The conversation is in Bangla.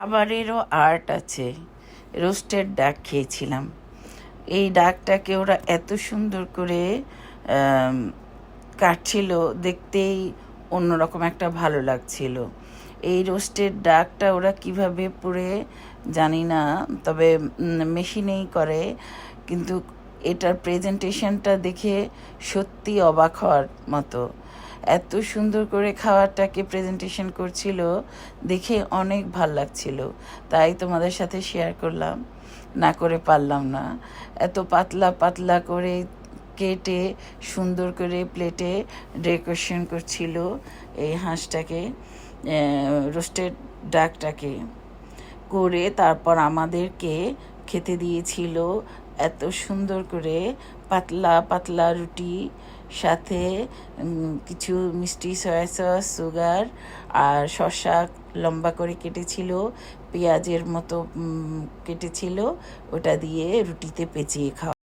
খাবারেরও আর্ট আছে। রোস্টেড ডাক খেয়েছিলাম। এই ডাকটাকে ওরা এত সুন্দর করে আম, কাটছিল, দেখতেই অন্যরকম একটা ভালো লাগছিল। এই রোস্টেড ডাকটা ওরা কিভাবে পুড়ে জানি না, তবে মেশিনেই করে, কিন্তু এটার প্রেজেন্টেশনটা দেখে সত্যি অবাক হওয়ার মতো। এত সুন্দর করে খাবারটাকে প্রেজেন্টেশন করছিল, দেখে অনেক ভাল লাগছিল। তাই তোমাদের সাথে শেয়ার করলাম, না করে পারলাম না। এত পাতলা পাতলা করে কেটে সুন্দর করে প্লেটে ডেকোরেশন করছিল এই হাঁসটাকে, রোস্টেড ডাকটাকে করে তারপর আমাদেরকে খেতে দিয়েছিল। এত সুন্দর করে পাতলা পাতলা রুটি, সাথে কিছু মিষ্টি সয়া সস, সুগার আর শসা লম্বা করে কেটেছিল, পেঁয়াজের মতো কেটেছিল, ওটা দিয়ে রুটিতে পেঁচিয়ে খাওয়া।